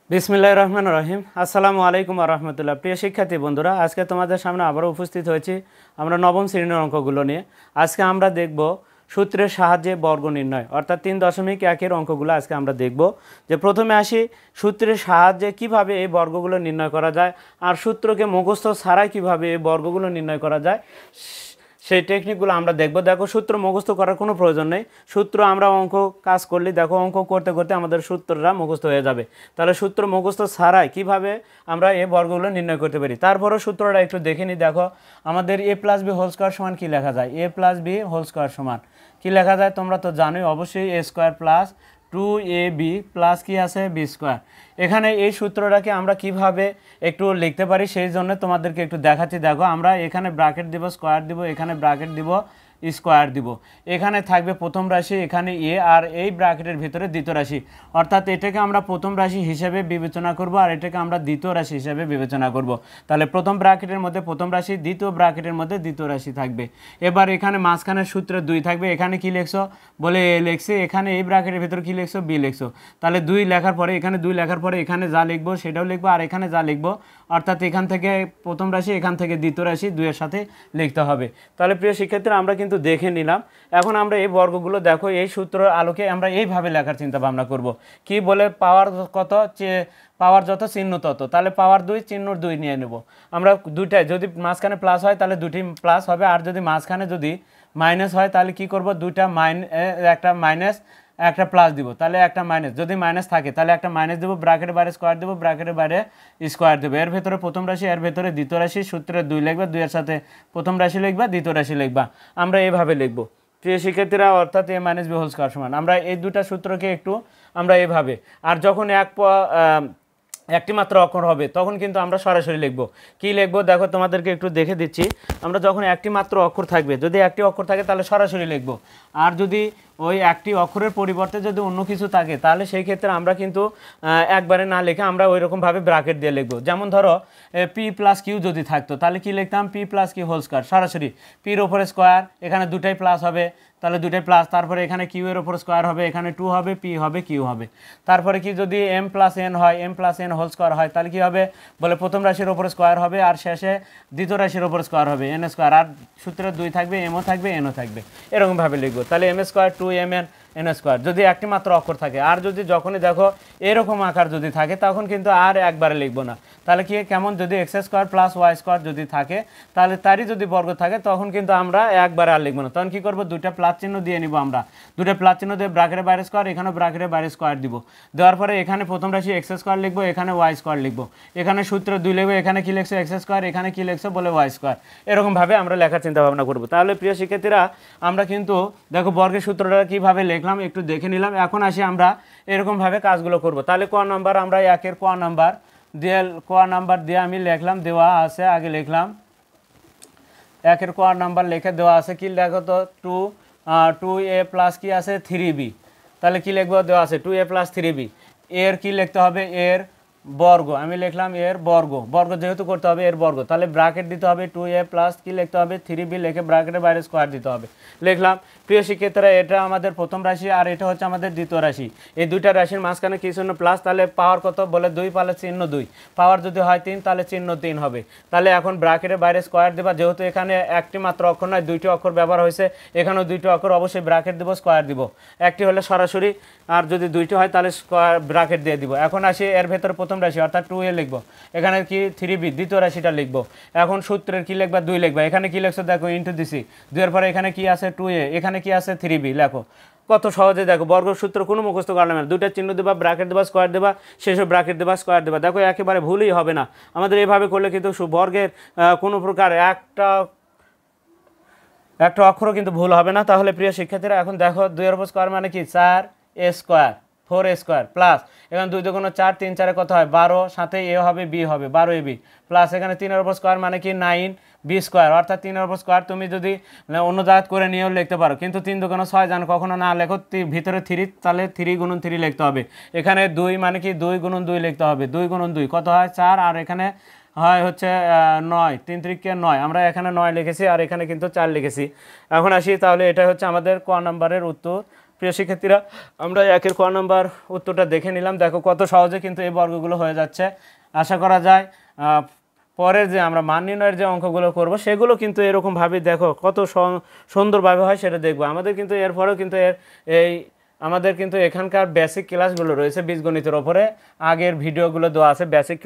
বিসমিল্লাহির রহমানির রহিম। আসসালামু আলাইকুম ওয়া রাহমাতুল্লাহ। প্রিয় শিক্ষার্থী বন্ধুরা, আজকে তোমাদের সামনে আবারও উপস্থিত হয়েছি আমরা নবম শ্রেণীর অঙ্কগুলো নিয়ে। আজকে আমরা দেখব সূত্রের সাহায্যে বর্গ নির্ণয়, অর্থাৎ 3.1 অঙ্কগুলো আজকে আমরা দেখব। যে প্রথমে আসি সূত্রের সাহায্যে কিভাবে এই বর্গগুলো নির্ণয় করা যায়, আর সূত্রকে মুখস্থ ছাড়াই কিভাবে এই বর্গগুলো নির্ণয় করা যায় সেই টেকনিকগুলো আমরা দেখব। দেখো, সূত্র মুখস্থ করার কোনো প্রয়োজন নেই। সূত্র আমরা অঙ্ক কাজ করলে দেখো অঙ্ক করতে করতে আমাদের সূত্রটা মুখস্থ হয়ে যাবে। তাহলে সূত্র মুখস্থ ছাড়াই কিভাবে আমরা এই বর্গগুলো নির্ণয় করতে পারি, তারপরও সূত্রটা একটু দেখে নিই। দেখো, আমাদের a + b হোল স্কয়ার সমান কী লেখা যায়? a + b হোল স্কয়ার সমান কী লেখা যায় তোমরা তো জানোই অবশ্যই, a square plus 2ab plus কি আছে b স্কয়ার। এখানে এই সূত্রটাকে আমরা কিভাবে একটু লিখতে পারি সেই জন্য তোমাদেরকে একটু দেখাচ্ছি। দেখো, আমরা এখানে ব্র্যাকেট দিব, স্কয়ার দিব, এখানে ব্র্যাকেট দিব, স্কয়ার দিব। এখানে থাকবে প্রথম রাশি, এখানে এ, আর এই ব্র্যাকেটের ভিতরে দ্বিতীয় রাশি, অর্থাৎ এটাকে আমরা প্রথম রাশি হিসেবে বিবেচনা করব আর এটাকে আমরা দ্বিতীয় রাশি হিসেবে বিবেচনা করব। তাহলে প্রথম ব্র্যাকেটের মধ্যে প্রথম রাশি, দ্বিতীয় ব্র্যাকেটের মধ্যে দ্বিতীয় রাশি থাকবে। এবার এখানে মাঝখানের সূত্রে 2 থাকবে। এখানে কি লিখছো বলে এ লিখছে, এখানে এই ব্র্যাকেটের ভিতরে কি লিখছো বি লিখছো। তাহলে 2 লেখার পরে এখানে 2 লেখার পরে এখানে যা লিখবো সেটাও লিখবো, আর এখানে যা লিখবো অর্থাৎ এখান থেকে প্রথম রাশি, এখান থেকে দ্বিতীয় রাশি, 2 এর সাথে লিখতে হবে। তাহলে প্রিয় শিক্ষার্থীরা, আমরা কিন্তু দেখে নিলাম। এখন আমরা এই বর্গগুলো দেখো এই সূত্রের আলোকে আমরা এইভাবে লেখার চিন্তা ভাবনা করব। কি বলে, পাওয়ার কত, পাওয়ার যত চিহ্ন তত। তাহলে পাওয়ার 2 চিহ্ন 2 নিয়ে নেব আমরা। দুইটাই যদি মাঝখানে প্লাস হয় তাহলে দুটি প্লাস হবে, আর যদি মাঝখানে যদি মাইনাস হয় তাহলে কি করব, দুইটা একটা মাইনাস একটা প্লাস দিব। তাহলে একটা মাইনাস, যদি মাইনাস থাকে তাহলে একটা মাইনাস দেবো, ব্র্যাকেটের বাইরে স্কোয়ার দেবো, ব্র্যাকেটের বাইরে স্কোয়ার দেবো। এর ভেতরে প্রথম রাশি, এর ভেতরে দ্বিতীয় রাশি, সূত্রে 2 লিখবা, 2 এর সাথে প্রথম রাশি লিখবা, দ্বিতীয় রাশি লিখবা। আমরা এইভাবে লিখবো প্রিয় শিক্ষার্থীরা, অর্থাৎ a - b হোল স্কয়ার সমান। আমরা এই দুটা সূত্রকে একটু আমরা এইভাবে, আর যখন একটি মাত্র অক্ষর হবে তখন কিন্তু আমরা সরাসরি লিখব। কি লিখবো দেখো, তোমাদেরকে একটু দেখে দিচ্ছি। আমরা যখন একটি মাত্র অক্ষর থাকবে, যদি একটি অক্ষর থাকে তাহলে সরাসরি লিখব, আর যদি ওই একটি অক্ষরের পরিবর্তে যদি অন্য কিছু থাকে তাহলে সেই ক্ষেত্রে আমরা কিন্তু একবারে না লিখে আমরা ওই রকমভাবে ব্র্যাকেট দিয়ে লিখব। যেমন ধরো p + q যদি থাকতো তাহলে কি লিখতাম, p + q হোল স্কয়ার, সরাসরি পির ওপরে স্কোয়ার, এখানে দুটাই প্লাস হবে তাহলে দুটাই প্লাস, তারপরে এখানে কিউ এর ওপর স্কোয়ার হবে, এখানে 2 হবে, p হবে, q হবে। তারপরে কি যদি m + n হয়, m + n হোল স্কোয়ার হয় তাহলে কি হবে বলে, প্রথম রাশির ওপর স্কোয়ার হবে আর শেষে দ্বিতীয় রাশির ওপর স্কোয়ার হবে, n স্কোয়ার, আর সূত্রে 2 থাকবে, mও থাকবে, nও থাকবে। এরকমভাবে লিখবো। তাহলে m square 2mn n square যদি একটি মাত্র অক্ষর থাকে। আর যদি যখনই দেখো এরকম আকার যদি থাকে তখন কিন্তু আর একবারে লিখবো না। তাহলে কি কেমন, যদি x square plus y square যদি থাকে তাহলে তারই যদি বর্গ থাকে তখন কিন্তু আমরা একবারে আর লিখবো না। তখন কি করবো, দুইটা প্লাস চিহ্ন দিয়ে নিব আমরা, দুটো প্লাস চিহ্ন দিয়ে ব্র্যাকেটের বাইরে স্কোয়ার, এখানে ব্র্যাকেটের বাইরে স্কোয়ার দিব। দেওয়ার পরে এখানে প্রথম রাশি x স্কোয়ার লিখবো, এখানে y স্কোয়ার লিখবো, এখানে সূত্র 2 লিখবো, এখানে কি লিখছো x স্কোয়ার, এখানে কি লিখছো বলে y স্কোয়ার। এরকমভাবে আমরা লেখার চিন্তা ভাবনা করবো। তাহলে প্রিয় শিক্ষার্থীরা, আমরা কিন্তু দেখো বর্গের সূত্রটা কীভাবে লিখলাম একটু দেখে নিলাম। এখন আসি আমরা এরকমভাবে কাজগুলো করব। তাহলে ক নাম্বার, আমরা 1-এর ক নাম্বার দিয়ে আমি লিখলাম, দেওয়া আছে, আগে লিখলাম 1-এর ক নাম্বার লিখে দেওয়া আছে। কি দেখো তো, 2a প্লাস কি আছে 3b। তাহলে কি লিখবো, দেওয়া আছে 2a + 3b। এর কি লিখতে হবে, এর বর্গ, আমি লিখলাম এর বর্গ, বর্গ যেহেতু করতে হবে এর বর্গ, তাহলে ব্র্যাকেট দিতে হবে 2a প্লাস কি লিখতে হবে 3b, লিখে ব্র্যাকেটের বাইরে স্কোয়ার দিতে হবে, লিখলাম। প্রিয় শিক্ষার্থীরা, এটা আমাদের প্রথম রাশি আর এটা হচ্ছে আমাদের দ্বিতীয় রাশি। এই দুইটা রাশির মাঝখানে কি চিহ্ন প্লাস, তাহলে পাওয়ার কত বলে 2 পালে চিহ্ন 2, পাওয়ার যদি হয় 3 তাহলে চিহ্ন 3 হবে। তাহলে এখন ব্র্যাকেটের বাইরে স্কোয়ার দেবা, যেহেতু এখানে একটি মাত্র অক্ষর নয় দুইটি অক্ষর ব্যবহার হয়েছে, এখানেও দুইটি অক্ষর, অবশ্যই ব্র্যাকেট দিব, স্কোয়ার দিব। একটি হলে সরাসরি, আর যদি দুইটি হয় তাহলে স্কোয়ার ব্র্যাকেট দিয়ে দিব। এখন আসি এর ভেতরে প্রথম রাশি অর্থাৎ 2a লিখবো, এখানে কি 3b দ্বিতীয় রাশিটা লিখবো। এখন সূত্রের কি লিখবা, 2 লিখবা, এখানে কি লিখছো দেখো ইন্টু দিছি, 2 এর পরে এখানে কি আছে 2a, এখানে কি আছে 3b, লেখো। কত সহজে দেখো, বর্গ সূত্র কোনো মুখস্থ করা না, দুইটা চিহ্ন দেবা, ব্র্যাকেট দেবা, স্কোয়ার দেবা, শেষে ব্র্যাকেট দেবা, স্কোয়ার দেবা। দেখো একেবারে ভুলই হবে না আমাদের। এভাবে করলে কিন্তু বর্গের কোনো প্রকার একটা অক্ষরও কিন্তু ভুল হবে না। তাহলে প্রিয় শিক্ষার্থীরা, এখন দেখো 2-এর উপর স্কোয়ার মানে কি 4a square, 4a square plus এখানে 2 2 4, 3 4 কত হয় 12, সাথে এ হবে বি হবে 12ab, প্লাস এখানে 3-এর উপর স্কোয়ার মানে কি 9b স্কোয়ার, অর্থাৎ 3-এর উপর স্কোয়ার তুমি যদি অন্য জায়গা করে নিয়েও লিখতে পারো, কিন্তু 3 2 6 জানো কখনো না লেখো, ভিতরে 3 তাহলে 3 × 3 লিখতে হবে। এখানে 2 মানে কি 2 × 2 লিখতে হবে, 2 × 2 কত হয় 4, আর এখানে হয় হচ্ছে 9, 3 3 9, আমরা এখানে 9 লিখেছি আর এখানে কিন্তু 4 লিখেছি। এখন আসি, তাহলে এটা হচ্ছে আমাদের ক নাম্বারের উত্তর। প্রিয় শিক্ষার্থীরা, আমরা একের ক নাম্বার উত্তরটা দেখে নিলাম। দেখো কত সহজে কিন্তু এই বর্গগুলো হয়ে যাচ্ছে। আশা করা যায় পরের যে আমরা মান নির্ণয়ের যে অঙ্কগুলো করব সেগুলো কিন্তু এরকমভাবে দেখো কত সুন্দরভাবে হয় সেটা দেখবো। আমাদের কিন্তু এরপরেও কিন্তু আমাদের কিন্তু এখানকার বেসিক ক্লাসগুলো রয়েছে বীজগণিতের ওপরে, আগের ভিডিওগুলো দেওয়া আছে বেসিক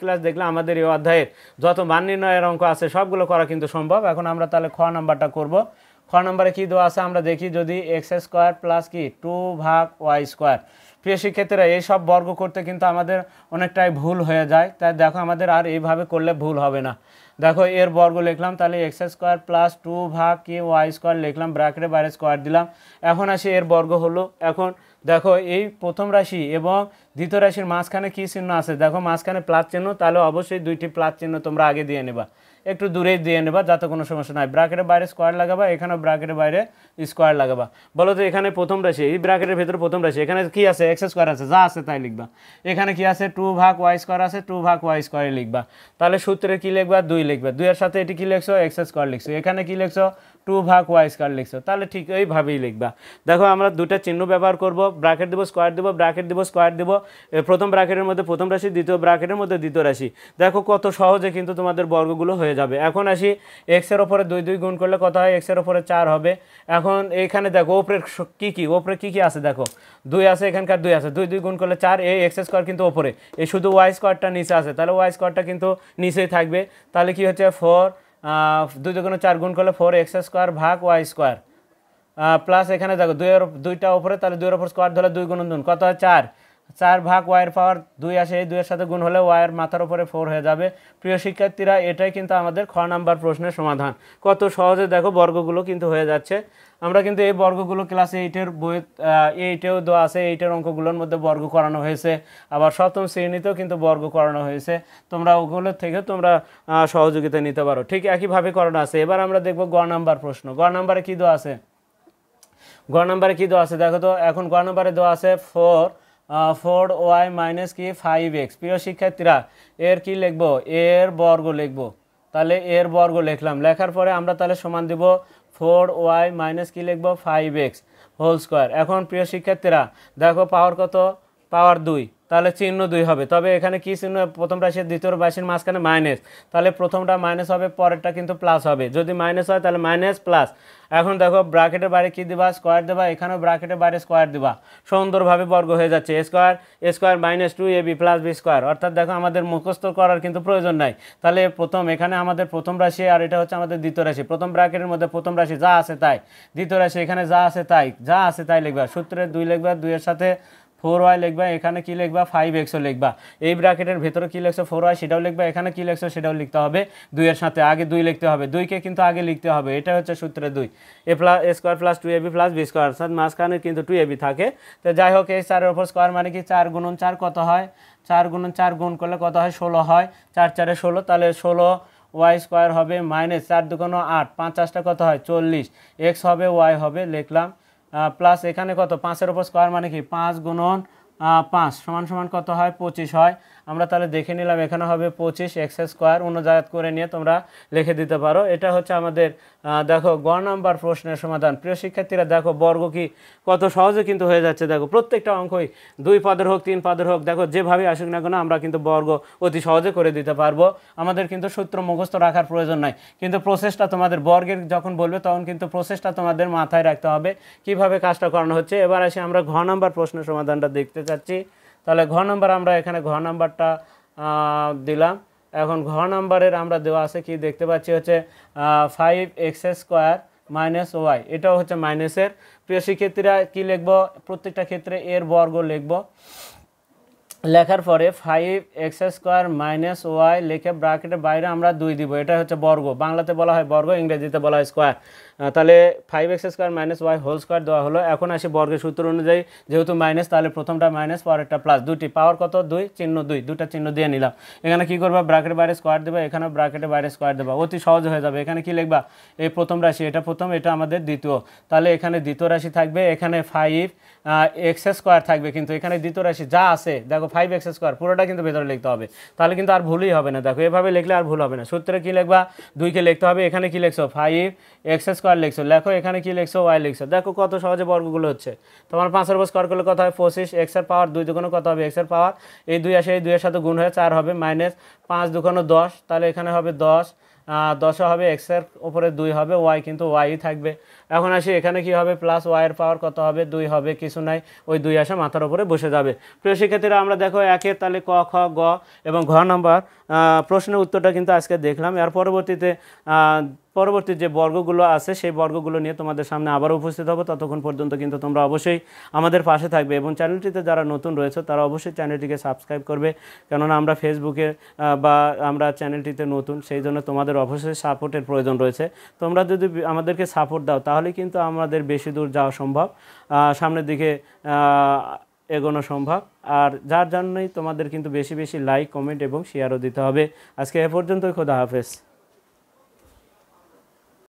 ক্লাস দেখলে আমাদের এই অধ্যায়ের যত মান নির্ণয়ের অঙ্ক আছে সবগুলো করা কিন্তু সম্ভব। এখন আমরা তাহলে খ নাম্বারটা করব। খ নাম্বারে কী দেওয়া আছে আমরা দেখি, যদি এক্স স্কোয়ার প্লাস কি 2/y²। প্রিয় শিক্ষার্থীরা, এই সব বর্গ করতে কিন্তু আমাদের অনেকটাই ভুল হয়ে যায়, তাই দেখো আমাদের আর এইভাবে করলে ভুল হবে না। দেখো এর বর্গ লিখলাম, তাহলে x² প্লাস 2/y² লিখলাম, ব্র্যাকেটের বাইরে স্কোয়ার দিলাম। এখন আসি এর বর্গ হলো। এখন দেখো এই প্রথম রাশি এবং দ্বিতীয় রাশির মাঝখানে কী চিহ্ন আছে, দেখো মাঝখানে প্লাস চিহ্ন, তাহলে অবশ্যই দুইটি প্লাস চিহ্ন তোমরা আগে দিয়ে নেবা, একটু দূরেই দিয়ে নেবা যাতে কোনো সমস্যা নাই। ব্র্যাকেটের বাইরে স্কোয়ার লাগাবা, এখানেও ব্র্যাকেটের বাইরে স্কোয়ার লাগাবা। বলো তো এখানে প্রথম রাশি, এই ব্র্যাকেটের ভেতরে প্রথম রাশি, এখানে কি আছে x² আছে, যা আছে তাই লিখবা। এখানে কি আছে 2/y² আছে, 2/y² লিখবা। তাহলে সূত্রে কি লিখবা, 2 লিখবা। 2 এর সাথে এটি কি লিখছো, x² লিখছো। এখানে কি লিখছো, 2/y² লিখছো। তাহলে ঠিক এইভাবেই লিখবা। দেখো আমরা দুটা চিহ্ন ব্যবহার করব, ব্র্যাকেট দেবো, স্কোয়ার দেবো, ব্র্যাকেট দেবো, স্কোয়ার দেবো। প্রথম ব্র্যাকেটের মধ্যে প্রথম রাশি, দ্বিতীয় ব্র্যাকেটের মধ্যে দ্বিতীয় রাশি। দেখো কত সহজে কিন্তু তোমাদের বর্গগুলো হয়ে যাবে। এখন আসি এক্সের ওপরে 2 2 গুণ করলে কত হয়, এক্সের ওপরে 4 হবে। এখন এইখানে দেখো ওপরে ওপরে কী আছে, দেখো 2 আছে, এখানকার 2 আছে, 2 2 গুণ করলে 4। এই x² কিন্তু ওপরে, এই শুধু y² নিচে আছে, তাহলে y² কিন্তু নিচেই থাকবে। তাহলে কি হচ্ছে 4 2 2 4 গুণ করলে 4x² প্লাস এখানে দেখো 2টা ওপরে, তাহলে 2 এর ওপর স্কোয়ার ধরলে 2 গুণ 2 কত হয় 4। 4/y² আসে, এই 2 এর সাথে গুণ হলে y এর মাথার উপরে 4 হয়ে যাবে। প্রিয় শিক্ষার্থীরা, এটাই কিন্তু আমাদের খ নাম্বার প্রশ্নের সমাধান। কত সহজে দেখো বর্গগুলো কিন্তু হয়ে যাচ্ছে। আমরা কিন্তু এই বর্গগুলো ক্লাস 8-এর বই 8-এও দেওয়া আছে, 8-এর অঙ্কগুলোর মধ্যে বর্গ করানো হয়েছে, আবার সপ্তম শ্রেণীতেও কিন্তু বর্গ করানো হয়েছে। তোমরা ওগুলোর থেকে তোমরা সহযোগিতা নিতে পারো, ঠিক একইভাবে করানো আছে। এবার আমরা দেখবো গ নাম্বার প্রশ্ন। গ নাম্বারে কী দেওয়া আছে, গ নাম্বারে কী দেওয়া আছে দেখো তো। এখন গ নাম্বারে দেওয়া আছে 4y মাইনাস কি 5x। প্রিয় শিক্ষার্থীরা, এর কি লিখবো, এর বর্গ লিখবো। তাহলে এর বর্গ লিখলাম, লেখার পরে আমরা তাহলে সমান দিব 4y মাইনাস কি লিখবো 5x হোল স্কোয়ার। এখন প্রিয় শিক্ষার্থীরা দেখো পাওয়ার কত, পাওয়ার 2, তাহলে চিহ্ন 2 হবে। তবে এখানে কি চিহ্ন, প্রথম রাশির দ্বিতীয় রাশির মাঝখানে মাইনাস, তাহলে প্রথমটা মাইনাস হবে, পরেরটা কিন্তু প্লাস হবে। যদি মাইনাস হয় তাহলে মাইনাস প্লাস। এখন দেখো ব্র্যাকেটের বাইরে কি দিবা, স্কোয়ার দেবা, এখানেও ব্র্যাকেটের বাইরে স্কোয়ার দিবা। সুন্দরভাবে বর্গ হয়ে যাচ্ছে। a² minus 2ab plus b²। অর্থাৎ দেখো আমাদের মুখস্থ করার কিন্তু প্রয়োজন নাই। তাহলে প্রথম এখানে আমাদের প্রথম রাশি, আর এটা হচ্ছে আমাদের দ্বিতীয় রাশি। প্রথম ব্র্যাকেটের মধ্যে প্রথম রাশি যা আছে তাই, দ্বিতীয় রাশি এখানে যা আছে তাই লিখবা। সূত্রে 2 লিখবা, 2 এর সাথে 4y লিখবা, এখানে কি লিখবা 5xও লিখবা। এই ব্র্যাকেটের ভেতরে কি লিখছো 4y সেটাও লিখবা, এখানে কি লিখছো সেটাও লিখতে হবে। 2 এর সাথে আগে 2 লিখতে হবে, 2কে কিন্তু আগে লিখতে হবে। এটা হচ্ছে সূত্রে 2 a² plus 2ab plus b²। অর্থাৎ মাঝখানে কিন্তু 2ab থাকে। তো যাই হোক, এই 4-এর ওপর স্কোয়ার মানে কি 4 গুণন 4 কত হয়, 4 গুণন 4 গুণ করলে কত হয় 16 হয়। 4 4 16, তাহলে 16y² হবে মাইনাস 4 2 8, 5 8টা কত হয় 40, x হবে y হবে লিখলাম, প্লাস এখানে কত 5-এর ওপর স্কোয়ার মানে কি 5 গুণন 5 সমান সমান কত হয় 25 হয়। আমরা তাহলে দেখে নিলাম, এখানে হবে 25x² অন্য জায়গা করে নিয়ে তোমরা লিখে দিতে পারো। এটা হচ্ছে আমাদের দেখো গ নাম্বার প্রশ্নের সমাধান। প্রিয় শিক্ষার্থীরা, দেখো বর্গ কি কত সহজে কিন্তু হয়ে যাচ্ছে। দেখো প্রত্যেকটা অঙ্কই 2 পদের হোক 3 পদের হোক, দেখো যেভাবে আসুক না কেন আমরা কিন্তু বর্গ অতি সহজে করে দিতে পারবো। আমাদের কিন্তু সূত্র মুখস্থ রাখার প্রয়োজন নাই, কিন্তু প্রসেসটা তোমাদের বর্গের যখন বলবে তখন কিন্তু প্রসেসটা তোমাদের মাথায় রাখতে হবে কিভাবে কাজটা করানো হচ্ছে। এবার আসি আমরা ঘ নাম্বার প্রশ্নের সমাধানটা দেখতে চাচ্ছি। তাহলে ঘ নাম্বার, আমরা এখানে ঘ নাম্বারটা দিলাম। এখন ঘ নাম্বারের আমরা দেওয়া আছে কি দেখতে পাচ্ছি হচ্ছে 5x² মাইনাস ওয়াই, এটাও হচ্ছে মাইনাসের। প্রিয় শিক্ষার্থীরা কি লিখবো, প্রত্যেকটা ক্ষেত্রে এর বর্গ লিখবো। লেখার পরে 5x² মাইনাস ওয়াই লিখে ব্র্যাকেটের বাইরে আমরা 2 দিব। এটা হচ্ছে বর্গ, বাংলাতে বলা হয় বর্গ, ইংরেজিতে বলা হয় স্কোয়ার। তাহলে 5x² minus Y whole square দেওয়া হলো। এখন আসি বর্গের সূত্র অনুযায়ী, যেহেতু মাইনাস তাহলে প্রথমটা মাইনাস পরেরটা প্লাস, দুটি পাওয়ার কত 2, চিহ্ন 2, দুটা চিহ্ন দিয়ে নিলাম। এখানে কি করবা, ব্র্যাকেটের বাইরে স্কোয়ার দেবা, এখানেও ব্র্যাকেটের বাইরে স্কোয়ার দেবা, অতি সহজ হয়ে যাবে। এখানে কি লিখবা, এই প্রথম রাশি এটা প্রথম, এটা আমাদের দ্বিতীয়, তাহলে এখানে দ্বিতীয় রাশি থাকবে, এখানে 5x² থাকবে, কিন্তু এখানে দ্বিতীয় রাশি যা আছে দেখো 5x² পুরোটা কিন্তু ভেতরে লিখতে হবে, তাহলে কিন্তু আর ভুলই হবে না। দেখো এভাবে লিখলে আর ভুল হবে না। সূত্রে কি লিখবা, 2কে লিখতে হবে, এখানে কি লিখছো 5x² লিখছো, লেখো এখানে কি লিখছো y লিখছো। দেখো কত সহজে বর্গগুলো হচ্ছে। তোমার 5 এর উপর স্কোয়ার করলে কত হয় 25, x এর পাওয়ার 2 দুগুণ কত হবে x এর পাওয়ার, এই 2 আসে, এই 2 এর সাথে গুণ হয়ে 4 হবে, মাইনাস 5 দুগুণ 10, তাহলে এখানে হবে 10, 10 হবে, x এর উপরে 2 হবে, y কিন্তু y থাকবে। এখন আসি এখানে কি হবে, প্লাস y এর পাওয়ার কত হবে 2 হবে, কিছু নাই, ওই 2 আসে মাথার উপরে বসে যাবে। প্রিয় শিক্ষার্থীরা আমরা দেখো একের তাহলে ক খ গ এবং ঘ নাম্বার প্রশ্নের উত্তরটা কিন্তু আজকে দেখলাম। এর পরবর্তী যে বর্গগুলো আছে সেই বর্গগুলো নিয়ে তোমাদের সামনে আবার উপস্থিত হবো। ততক্ষণ পর্যন্ত কিন্তু তোমরা অবশ্যই আমাদের পাশে থাকবে এবং চ্যানেলটিতে যারা নতুন রয়েছে তারা অবশ্যই চ্যানেলটিকে সাবস্ক্রাইব করবে, কেননা আমরা ফেসবুকে বা আমরা চ্যানেলটিতে নতুন, সেই জন্য তোমাদের অবশ্যই সাপোর্টের প্রয়োজন রয়েছে। তোমরা যদি আমাদেরকে সাপোর্ট দাও তাহলে কিন্তু আমাদের বেশি দূর যাওয়া সম্ভব, সামনের দিকে এগোনো সম্ভব। আর যার জন্যই তোমাদের কিন্তু বেশি বেশি লাইক, কমেন্ট এবং শেয়ারও দিতে হবে। আজকে এ পর্যন্তই, খোদা হাফেজ।